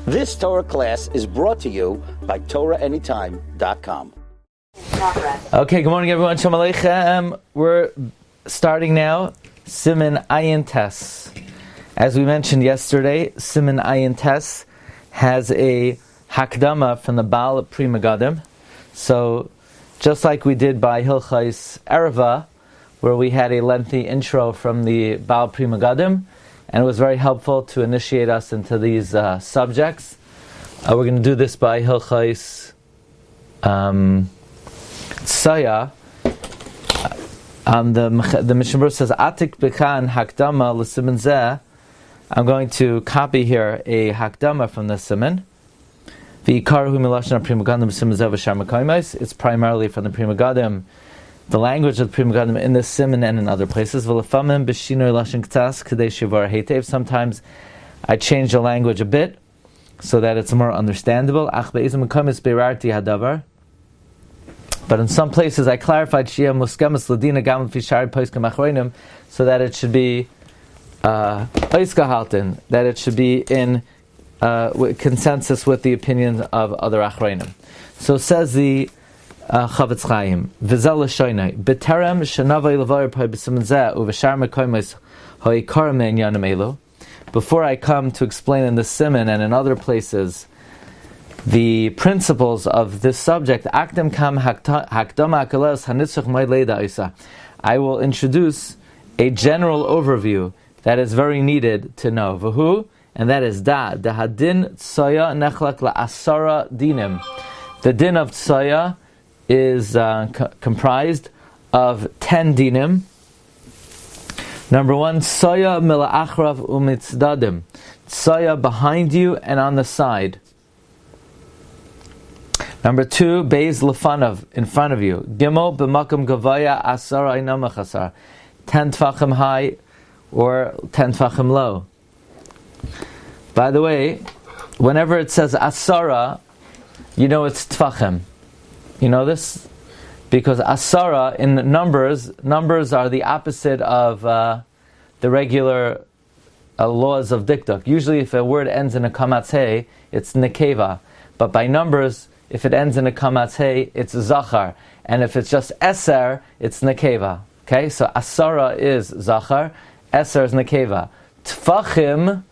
This Torah class is brought to you by TorahAnytime.com. Okay, good morning everyone. Shalom Aleichem. We're starting now Siman Ayin Tes. As we mentioned yesterday, Siman Ayin Tes has a Hakdama from the Baal Pri Megadim. So, just like we did by Hilchais Erva, where we had a lengthy intro from the Baal Pri Megadim, and it was very helpful to initiate us into these subjects. We're going to do this by Hilchais Tzoah. The Mishnah says, Atik Bekan Hakdama L'Siman Zeh. I'm going to copy here a Hakdama from the Siman. It's primarily from the Pri Megadim, the language of the Pri Megadim in the Siman and in other places. Sometimes I change the language a bit so that it's more understandable. But in some places I clarified so that it should be that it should be in consensus with the opinions of other Achrayim. So says the Chavetz Chaim, V'zel l'shoynai, B'terem shenavay l'vayir p'hay b'siman zeh u'v'shar mekoymos ha'ikar me'inyanim elu. Before I come to explain in the Siman and in other places the principles of this subject, Akdem kam hakdama akalos hanitzach moed leida isa. I will introduce a general overview that is very needed to know. V'hu, and that is da hadin tzoya nechlak la'asara dinim. The din of tzoya is comprised of 10 dinim. Number 1, tzoya mila'achrav u'mitzdadim. Tzoya behind you and on the side. Number 2, beis lefanav, in front of you. Gimel b'makom gavaya asara einam mechasar. 10 tfachim high or 10 tfachim low. By the way, whenever it says asara, you know it's tfachim. You know this? Because asara in numbers are the opposite of the regular laws of dikduk. Usually if a word ends in a kamatz hey, it's nekeva. But by numbers, if it ends in a kamatz hey, it's zachar. And if it's just eser, it's nekeva. Okay, so asara is zachar, eser is nekeva. Tfachim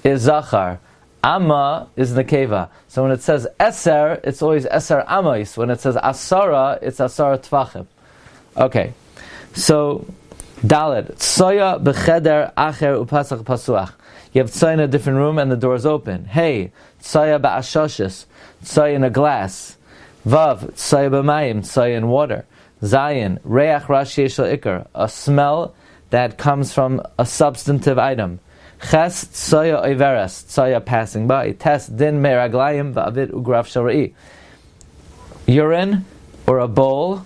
is zachar. Amma is nekeva. So when it says eser, it's always eser amos. When it says asara, it's asara tvachim. Okay. So, Dalet. Tzoya b'cheder acher upasach pasuach. You have tzoya in a different room and the door is open. Hey, tzoya ba'ashoshis. Tzoya in a glass. Vav, tzoya b'mayim. Tzoya in water. Zayin, reach rashi shel ikar. A smell that comes from a substantive item. Ches tzoya oiveres, tzoya passing by. Tes din meraglayim va'avid ugrav shara'i. Urine or a bowl.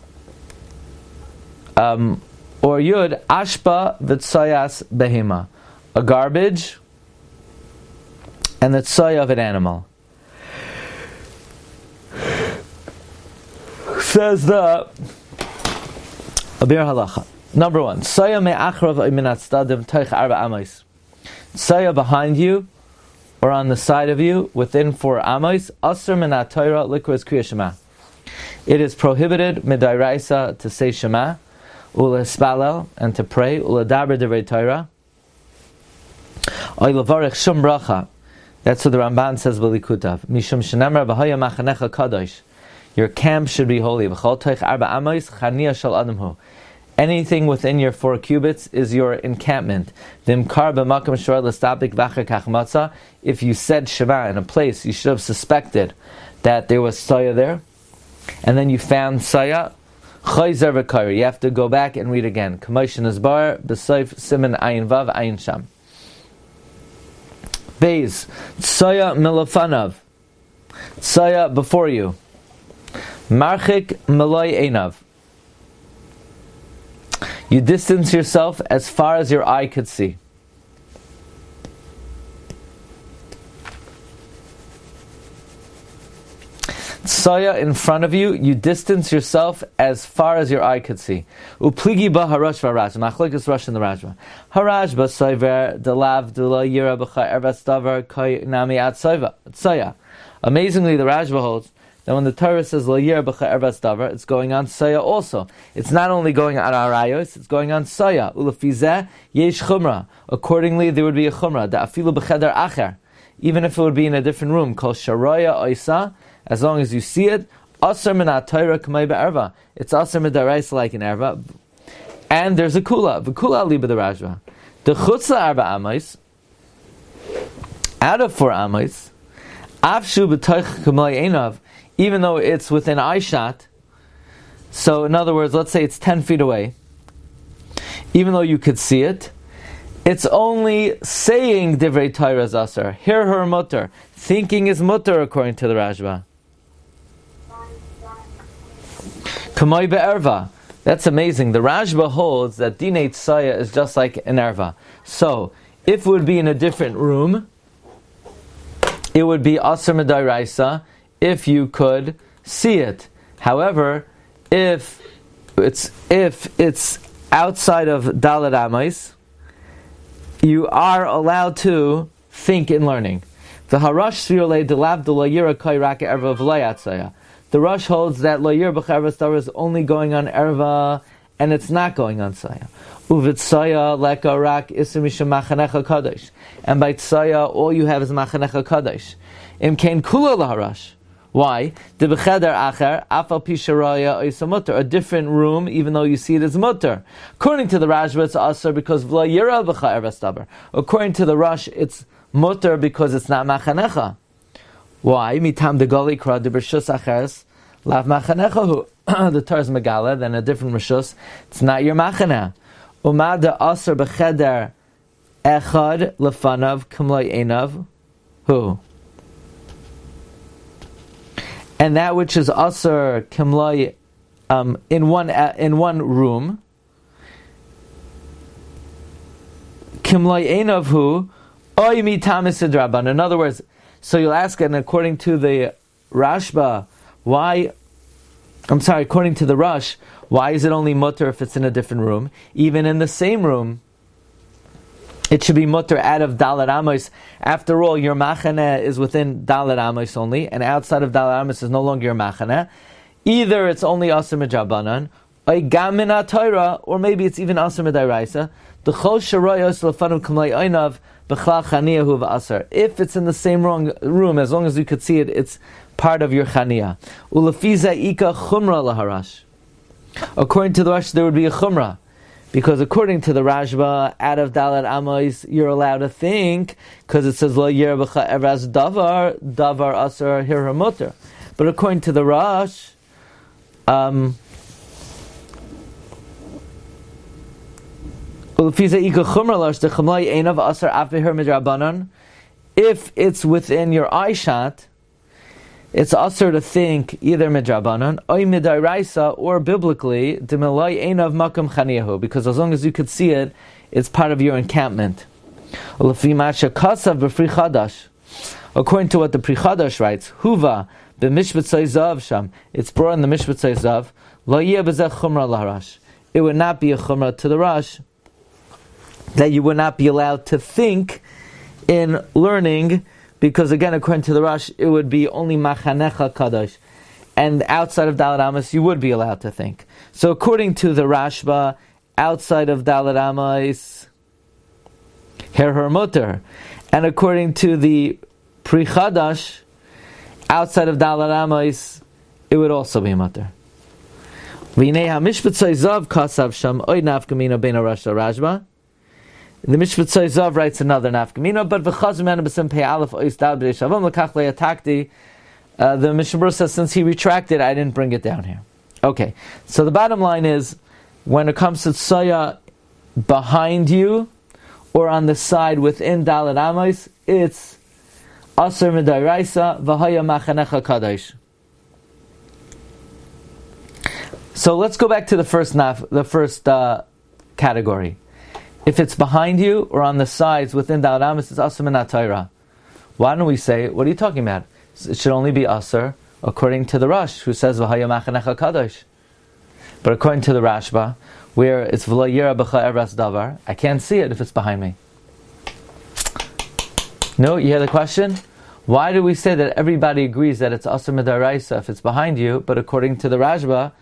Or yud ashpa v'tzoyas behema. A garbage and the tzoya of an animal. Says the Abir Halacha. Number 1, tzoya me'achrav oiminat stadim toich arba amos. Tzoya behind you, or on the side of you, within 4 amos, asr minat Torah likros kriya shema. It is prohibited midairaisa to say shema, ulespalel, and to pray, uledaber divrei Torah, oy levarich shum bracha. That's what the Ramban says b'likutav. Mishum shenemar v'haya machanecha kadosh. Your camp should be holy. V'chol toich arba amos chaniya shel adam hu. Anything within your 4 cubits is your encampment. If you said Shema in a place, you should have suspected that there was Tzoya there, and then you found Tzoya. You have to go back and read again. Siman Ayin Vav Ayin Sham. Beis Tzoya milafanav. Tzoya before you. Marchik Malay Einav. You distance yourself as far as your eye could see. Tzoya in front of you, you distance yourself as far as your eye could see. Upligi ba harashva Rashba. Machlokes Rosh and the Rashba. Harashba soiver delav dula yira b'cha ervas davar koi nami at soiva. Tzoah. Amazingly, the Rashba holds that when the Torah says Lo Yir B'cha Ervas Davar, it's going on Tzoah also. It's not only going on Arayos, it's going on Tzoah. Ulefizeh Yesh Chumra. Accordingly, there would be a Chumra. Da'afilu B'cheder Acher. Even if it would be in a different room, called Sharoya Oisa, as long as you see it, Asar Minat Torah K'may Be'erva. It's Asar Midaraisa like an Erva. And there's a Kula. V'Kula Liba the Rashba. The Chutzla Arba Amais, out of 4 Amais, Avshu B'toich K'may Einav, even though it's within eye shot. So in other words, let's say it's 10 feet away. Even though you could see it, it's only saying Divrei Torah is Asar. Hear her mutter. Thinking is mutter according to the Rashba. Kamay be'erva. That's amazing. The Rashba holds that Dinei Tzoah is just like an erva. So, if it would be in a different room, it would be Asar Medairaisa if you could see it. However, if it's outside of Dalet Amais, you are allowed to think in learning. The Harash Svirle Delav de Layira Kairak Erva V'Layatzaya. The Rosh holds that Lo Yir B'cha Erva Star is only going on Erva and it's not going on Tzoah. Uvit Tzoah Leka Rak Isimisha Machanecha Kadosh. And by Tzoah, all you have is Machanecha Kadosh. Im Kain Kula LaHarash. Why? The B'cheder Acher Afal Pisharaya Oisa Mutter. A different room, even though you see it as Mutter. According to the Rashba, it's Asar because V'la Yira B'cha Erva Star. According to the Rosh, it's Mutter because it's not Machanecha. Why? Mitam de Goli Kra de Bershus Acheres Lav Machanechahu. The Torah is Megala, then a different Rishus. It's not your Machaneh. Umad de Asar B'cheder Echad Lefanav Kamloi Einav. Who? And that which is Asar Kamloi in one room. Kamloi Einav who? Oy mitam isidraban. In other words, so you'll ask, and according to the Rashba, according to the Rosh, why is it only mutter if it's in a different room? Even in the same room, it should be mutter out of Dalet Amos. After all, your Machaneh is within Dalet Amos only, and outside of Dalet Amos is no longer your Machaneh. Either it's only Asr Medrabanan, or Gamina Torah, or maybe it's even Asr Medairaisa. The Chol Sharoyos Lefanu Kamlei Einav. If it's in the same room, as long as you could see it, it's part of your chaniyah. Ulefiza ika chumra laharash. According to the Rosh, there would be a chumra, because according to the Rashba, out of Dalet Amos, you're allowed to think, because it says lo yer b'cha evras davar asar hirha mutter. But according to the Rosh, if it's within your eye shot, it's asur to think either midrabanan or midairaisa, or biblically because as long as you could see it, it's part of your encampment. According to what the Pri Chadash writes, Huva b'mishpat zav sham, it's brought in the mishpat zav, lo yeh b'zeh chumra laharash. It would not be a chumra to the Rosh that you would not be allowed to think in learning, because again, according to the Rosh, it would be only Machanecha Kadosh, and outside of Dalet Amos, you would be allowed to think. So according to the Rashba, outside of Dalet Amos, her mutter, and according to the Pri Chadash, outside of Dalet Amos, it would also be mutter. V'nei ha-mishpat zav kasav sham oy nafkamina bein Rosh Rashba. The Mishpat Zav writes another nafkamina, but v'chazman b'sim pei aleph ois dal b'dei shavam l'kach le'atakti. The Mishnah says, since he retracted, I didn't bring it down here. Okay, so the bottom line is, when it comes to Tzoah behind you or on the side within Dalet Amos, it's Asr Medairaisa v'haya machanecha kadosh. So let's go back to the first category. If it's behind you or on the sides within Dalet Amos, it's Asr Minat Torah. Why don't we say, what are you talking about? It should only be Asr according to the Rosh, who says V'haya Machanecha Kadosh. But according to the Rashba, where it's V'lo Yira B'cha Evras Davar, I can't see it if it's behind me. No, you hear the question? Why do we say that everybody agrees that it's Asr Midaraisa if it's behind you, but according to the Rashba,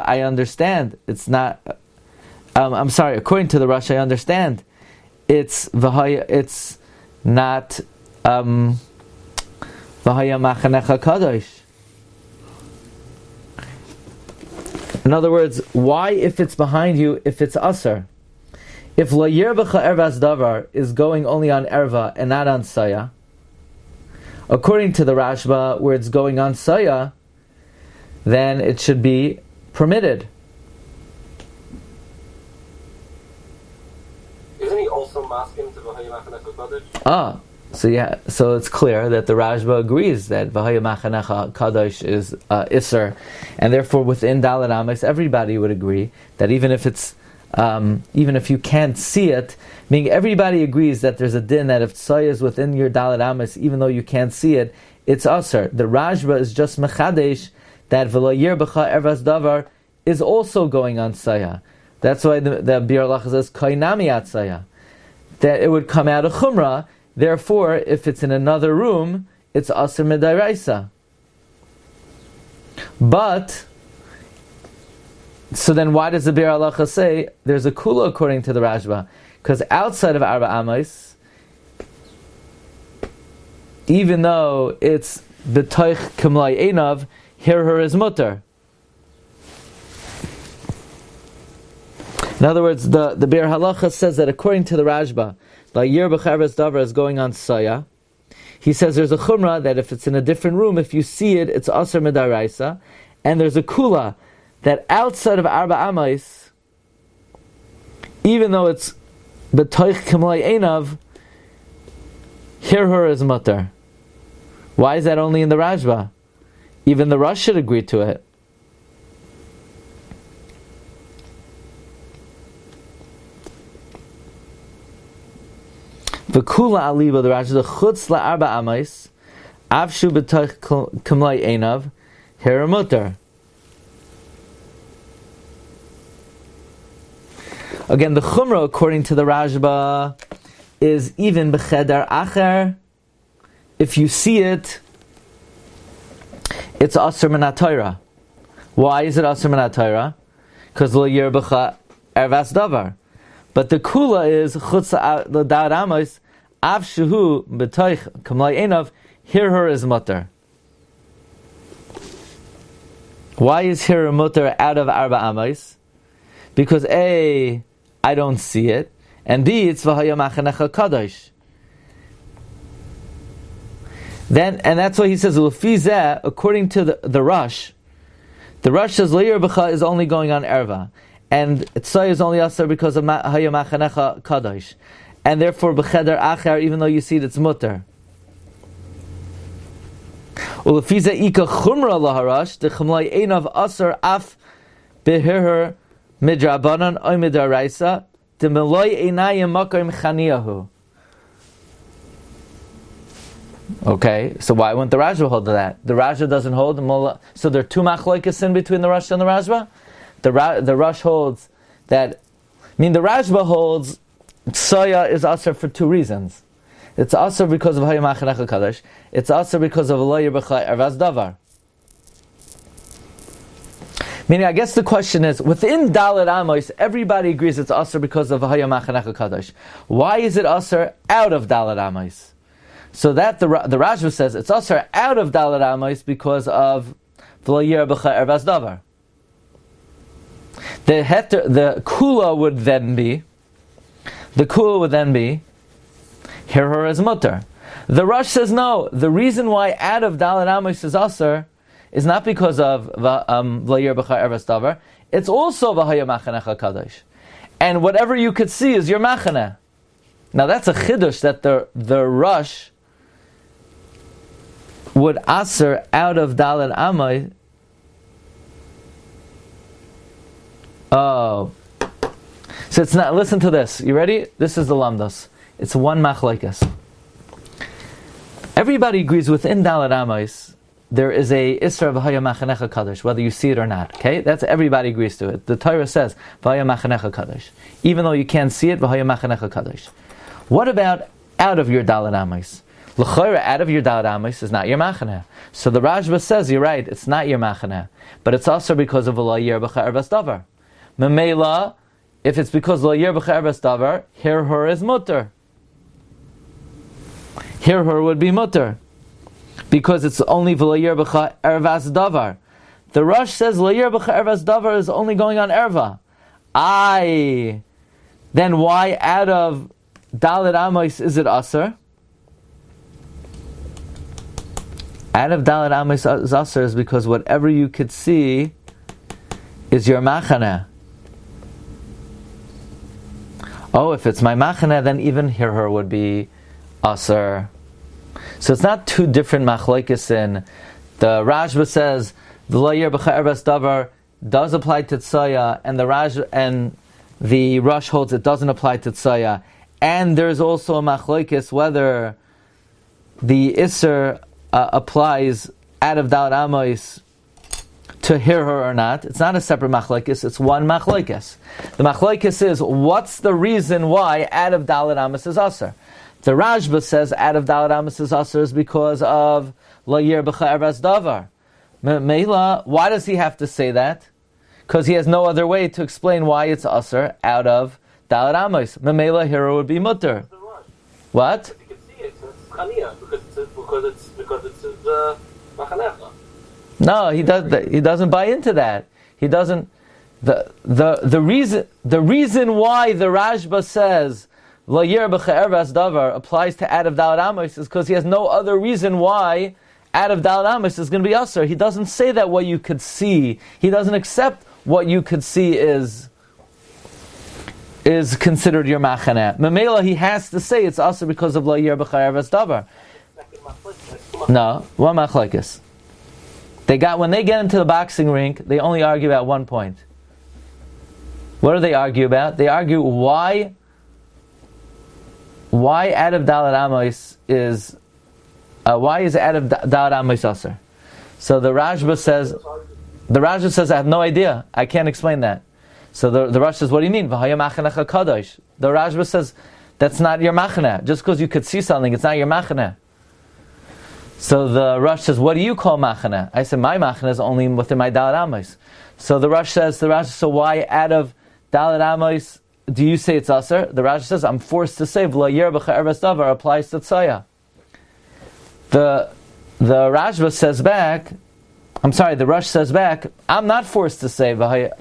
I understand it's not. According to the Rosh, I understand it's not V'haya Machanecha Kadosh. In other words, why, if it's behind you, if it's Asr? If La Yerbacha Ervas Davar is going only on Erva and not on Saya, according to the Rashba, where it's going on Saya, then it should be permitted. Isn't he also masking to V'haya Machanecha Kadosh? So it's clear that the Rashba agrees that V'haya Machanecha Kadosh is Isser, and therefore within Dalet Amos everybody would agree that even if it's even if you can't see it, meaning everybody agrees that there's a din that if Tzoah is within your Dalet Amos, even though you can't see it, it's Asr. The Rashba is just Mechadesh that V'lo Yerbacha Ervas Davar is also going on Saya. That's why the Biur Halacha says Kainami Atzaya, that it would come out of Chumrah. Therefore, if it's in another room, it's Asr Midaraisa. But so then, why does the Biur Halacha say there's a kula according to the Rashba? Because outside of Arba Amos, even though it's b'toich k'mlai einav, here her is mutter. In other words, the Biur Halacha says that according to the Rashba, La Yer B'charas Davar is going on Saya. He says there's a chumrah that if it's in a different room, if you see it, it's Asr Midaraisa, and there's a kula that outside of Arba Amos, even though it's b'toich k'mlai einav, here her is mutter. Why is that only in the Rashba? Even the Rosh should agree to it. V'kula aliba, the Rashi, the chutz la'arba amos, avshu b'toich k'mlai einav, here mutter. Again, the chumrah, according to the Rashba, is even b'cheder acher. If you see it, it's asr min haTorah. Why is it asr min haTorah? Because lo yirbacha ervas davar. But the kula is chutz l'da'at amos av shehu b'toich k'mlai einav, here her is mutter. Why is here a mutter out of Arba Amos? Because A, I don't see it, and B, it's V'haya Machanecha Kadosh. Then, and that's why he says, L'fizeh, according to the Rosh, the Rosh says, L'yer B'cha is only going on Erva, and Tzoah is only Asar because of V'haya Machanecha Kadosh, and therefore B'cheder Acher, even though you see it, it's mutter. L'fizeh Ika Chumra Laharash, the Chumlai Einav Asar Af Behirher Midrabanan oy midaraisa de meloi einayim makom chaniyahu. Okay, so why wouldn't the Rashba hold to that? The Rashba doesn't hold the mullah. So there are two machlokes in between the Rosh and the Rashba. The Rosh holds that. The Rashba holds Tzoah is asr for two reasons. It's asr because of Hayom Machanecha Kadosh. It's asr because of Lo Yerbacha Ervas Davar. Meaning, I guess the question is, within Dalet Amos, everybody agrees it's Asr because of V'haya Machanecha Kadosh. Why is it Asr out of Dalet Amos? So that the Rashba says it's Asr out of Dalet Amos because of V'lo Yerbacha Ervas Davar. The kula would then be, here her is mutter. The Rosh says no. The reason why out of Dalet Amos is Asr is not because of V'layir B'cha Ervas Davar. It's also V'haya Machanecha Kadosh. And whatever you could see is your Machaneh. Now that's a chidush that the Rosh would Asr out of Dalet Amay. Oh. So it's not, listen to this. You ready? This is the Lamdas. It's one Machlokes. Everybody agrees within Dalet Amos there is a Isra V'haya Machanecha Kadosh, whether you see it or not. Okay, that's everybody agrees to it. The Torah says V'haya Machanecha Kadosh, even though you can't see it. V'haya Machanecha Kadosh. What about out of your Dalet Amos. L'chayra, out of your Dalet Amos is not your Machaneh. So the Rashba says, you're right, it's not your Machaneh. But it's also because of Lo Yer B'cha Ervas Davar. Memela, if it's because Lo Yer B'cha Ervas Davar, Her is mutter. Her would be mutter. Because it's only Lo Yer B'cha Ervas Davar. The Rosh says Lo Yer B'cha Ervas Davar is only going on Erva. Then why out of Dalet Amos is it Aser? Out of Dalet Amos is Aser is because whatever you could see is your Machaneh. Oh, if it's my Machaneh, then even her would be Aser. So it's not two different Machlokes in. The Rashba says the Lo Yer B'cha Ervas Davar does apply to Tzoah, and the Rosh holds it doesn't apply to Tzoah. And there's also a Machlokes whether the Isser applies out of Dalet Amos to her or not. It's not a separate Machlokes, it's one Machlokes. The Machlokes is, what's the reason why out of Dalet Amos is Aser? The Rashba says out of Dalet Amos is Aser is because of Lo Yer B'cha Ervas Davar. Meila, why does he have to say that? Because he has no other way to explain why it's Aser out of Dalet Amos. Meila hero would be mutter. What? You can see it. It's Chaniah because it's Machanecha. No, he doesn't buy into that. He doesn't. The reason why the Rashba says Lo Yer B'cha Ervas Davar applies to out of Dalet Amos is because he has no other reason why out of Dalet Amos is going to be Aser. He doesn't say that what you could see. He doesn't accept what you could see is considered your Machaneh. Memela, he has to say it's Aser because of Lo Yer B'cha Ervas Davar. No, one Machlokes. When they get into the boxing rink, they only argue about one point. What do they argue about? They argue why out of Dalet Amos is out of Dalet Amos Aser. So the Rashba says, I have no idea. I can't explain that. So the Rosh says, what do you mean? V'haya machanecha kadosh. The Rashba says, that's not your machaneh. Just because you could see something, it's not your machaneh. So the Rosh says, what do you call machaneh? I said, my machaneh is only within my Dalet Amos. So the Rosh says, so why out of Dalet Amos do you say it's Aser? The Rosh says, I'm forced to say, Lo Yer B'cha Ervas Davar applies to Tzoah. The Rashba says back, the Rosh says back, I'm not forced to say Lo Yer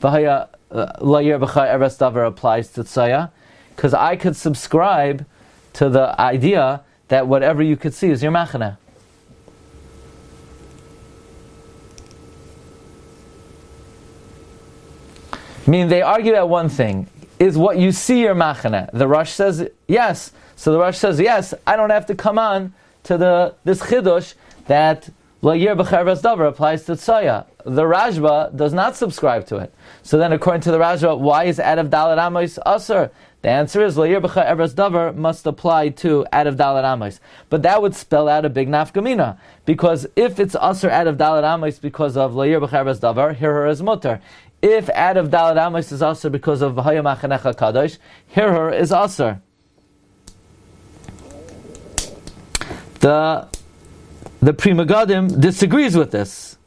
B'cha Ervas Davar applies to Tzoah, because I could subscribe to the idea that whatever you could see is your Machaneh. Meaning they argue at one thing, is what you see your Machaneh. The Rosh says yes. So the Rosh says yes, I don't have to come on to this Chidush that Lo Yer B'cha Ervas Davar applies to Tzoah. The Rashba does not subscribe to it. So then according to the Rashba, why is out of Dalet Amos Aser? The answer is Lo Yer B'cha Ervas Davar must apply to out of Dalet Amos. But that would spell out a big nafkamina. Because if it's Aser out of Dalet Amos because of Lo Yer B'cha Ervas Davar, her is mutter. If out of Dalet Amos is Aser because of V'haya Machanecha Kadosh, her is Aser. The Pri Megadim disagrees with this.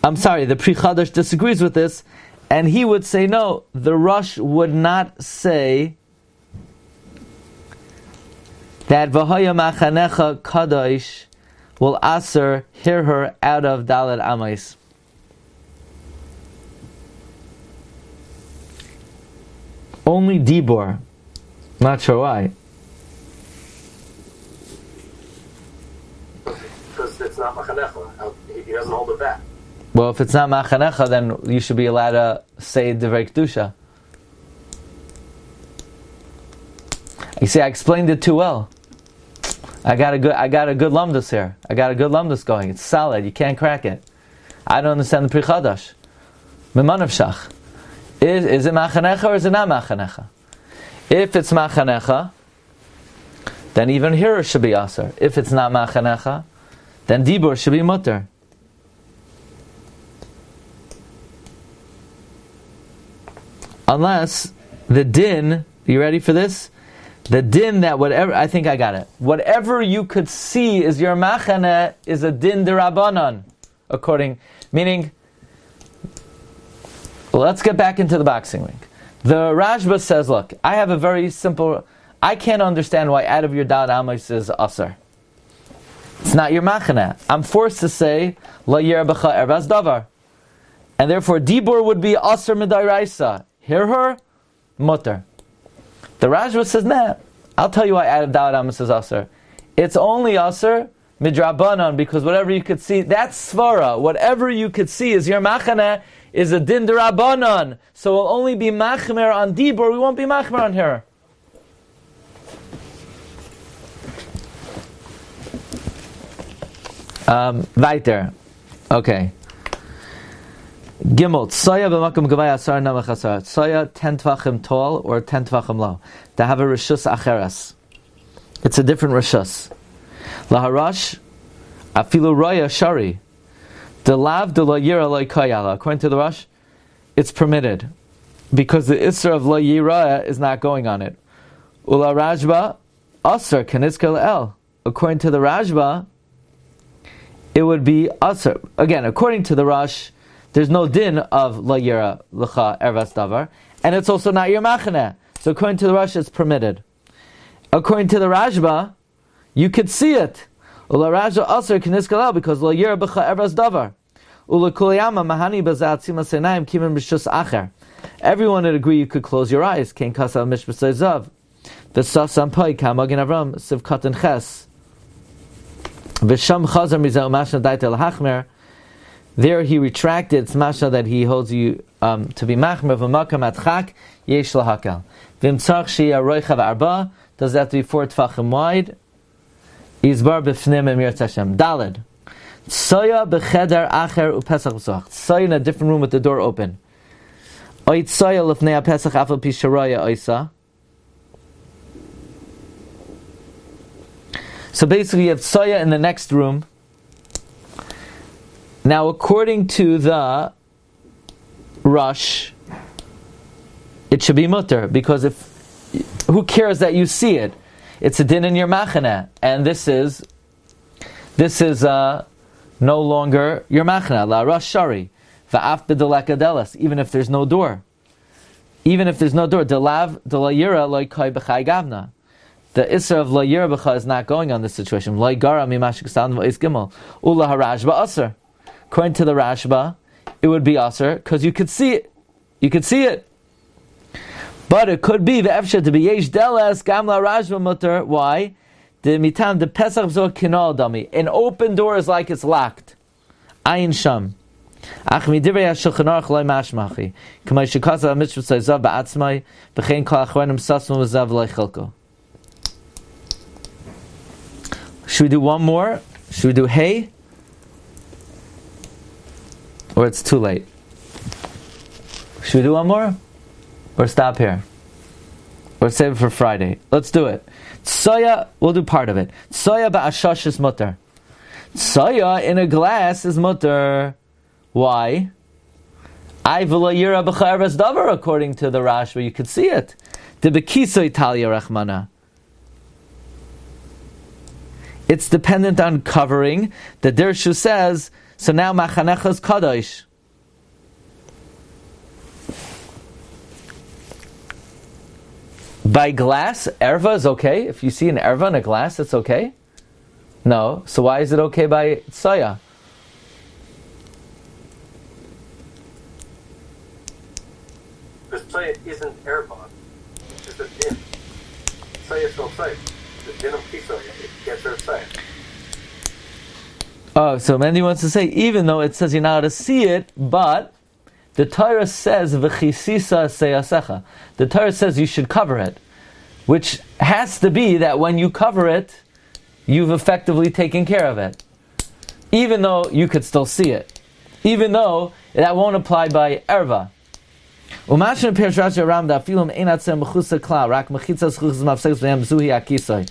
The Pri Chadash disagrees with this, and he would say no, the Rosh would not say that V'haya Machanecha Kadosh will Aser her out of Dalet Amos. Only Dibor. Not sure why. Because it's not Machanecha. He doesn't hold it back. Well, if it's not Machanecha, then you should be allowed to say Divrei Kedusha. You see, I explained it too well. I got a good lumdus here. I got a good lumdus going. It's solid. You can't crack it. I don't understand the Pri Chadash. Memanav Shach. Is it Machanecha or is it not Machanecha? If it's Machanecha, then even here should be Aser. If it's not Machanecha, then Dibur should be Mutter. Unless the din, you ready for this? The din that whatever, I think I got it. Whatever you could see is your machane is a din derabanan. Meaning, let's get back into the boxing ring. The Rashba says, look, I have a very simple, I can't understand why out of your dad amos is asar. It's not your machane. I'm forced to say, la yer b'cha erbas davar. And therefore, dibur would be asar midairaisa. Hear her? Mutter. The Rashba says, nah, I'll tell you why out of dad amos is asar. It's only asar midrabanan, because whatever you could see, that's svara. Whatever you could see is your machane, is a din derabanan. So we'll only be machmer on dibur, we won't be machmer on her. Weiter. Okay. Gimel. Tzoah b'makom gavaya asar namach asar. Tzoah 10 tvachim tall or 10 tvachim low. They have a reshus acheres. It's a different reshus. Laharash afilu roya shari. The lav de lo yira lo kayala. According to the Rosh, it's permitted because the isra of lo yira is not going on it. Ula Rashba asar keniska el. According to the Rashba, it would be asar. Again, according to the Rosh, there's no din of la yira l'cha ervas davar, and it's also not your machane. So according to the Rosh, it's permitted. According to the Rashba, you could see it. Ula Rashba asar keniska because la yira b'cha ervas davar. Ula kulayama mahani b'zat sima senaim kimin b'shus acher. Everyone would agree you could close your eyes. Kein kasa mishbasay zav. The sasam pai kamagin avram sivkat and ches. V'sham chazar mizah mashna daitel hachmer. There he retracted it's mashna that he holds you to be machmer v'makam atchak yesh lahakal. V'imtzach sheyah roicha v'arba. Does that have to be 4 tfachim wide? Izbar b'fnim emir Hashem. Daled. Tzoah b'cheder acher u'pesach b'soch. Tzoah in a different room with the door open. Oit tzoah l'fnei ha'pesach afal pi sharaya oisa. So basically you have tzoah in the next room. Now according to the Rosh, it should be mutter, because who cares that you see it? It's a din in your machane, and this is no longer your machane. La Rosh shari va'af b'delekadelas. Even if there's no door, delav delayira loy kai b'chai gavna. The isra of la yira b'cha is not going on this situation. Loy gara mimashik stan v'is gimel ula harashba asar. According to the Rashba, it would be asar because you could see it. You could see it. But it could be the efsha to be yesh delas gamla Rashba mutter. Why? The mitam the pesach zor kinol dami. An open door is like it's locked. Ayin sham. Ach midivrei hashulchan aruch loy mashmachi. K'may shekasa mitzvah zav ba'atzmai b'chein kol achronim sasnu zav loy chilko. Should we do one more? Should we do hey? Or it's too late? Should we do one more? Or stop here? Or save it for Friday? Let's do it. Tzoah, we'll do part of it. Tzoah ba'ashash is mutter. Tzoah in a glass is mutter. Why? Ay v'la yira b'cha ervas davar, according to the Rosh, where you could see it. De b'kiso Italia rachmana. It's dependent on covering. The Dirshu says, so now machanecha is kadosh. By glass, erva is okay. If you see an erva in a glass, it's okay. No. So why is it okay by tzoah? Because tzoah isn't erva. It's a din. Tzoah is still tzoah. The din of kisoy, it gets her tzoah. Oh, so Mandy wants to say, even though it says you're not allowed to see it, but the Torah says v'chisisa seyasecha. The Torah says you should cover it, which has to be that when you cover it, you've effectively taken care of it, even though you could still see it, even though that won't apply by erva. Umashon pirish Rashi Ramda filum einatzem mechusa kla rak mechitzas chutzas mafseks v'hem zuhi akisoi.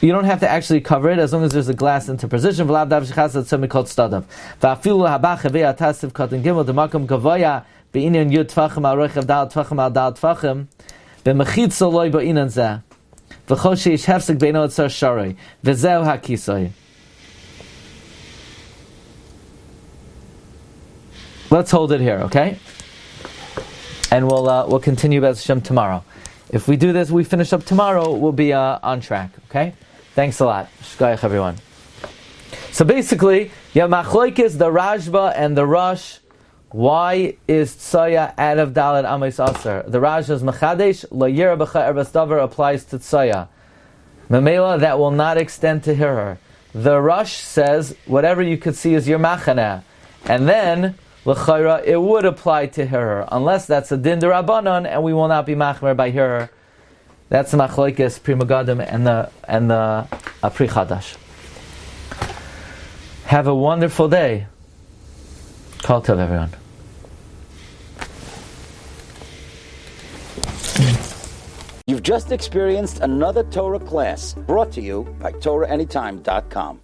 You don't have to actually cover it as long as there's a glass into position. V'lav dav shechasat semikot stadav. V'afilu habach havei atasiv katan gimel demakam gavoya be'inyan yud tfachim al roichav dal tfachim al dal tfachim b'mechitza loy ba'inan zeh. V'chol sheish hefsek beino etzar sharoi. V'zeu hakisoi. Let's hold it here, okay? And we'll continue Bez Hashem tomorrow. If we do this, we finish up tomorrow, we'll be on track, okay? Thanks a lot. Shkayach, everyone. So basically, you have Machlokes, the Rashba, and the Rosh. Why is Tzoah out of Dalet Amos Aser? The Rashba is Mechadesh, Lo Yira B'cha Erbas Davar applies to Tzoah. Memela, that will not extend to her. The Rosh says, whatever you could see is your Machaneh. And then, L'chayra, it would apply to her, unless that's a din d'Rabbanan, and we will not be machmer by her. That's the Machlokes, Pri Megadim, and the Pri Chadash. Have a wonderful day. Kol tov, everyone. You've just experienced another Torah class brought to you by TorahAnytime.com.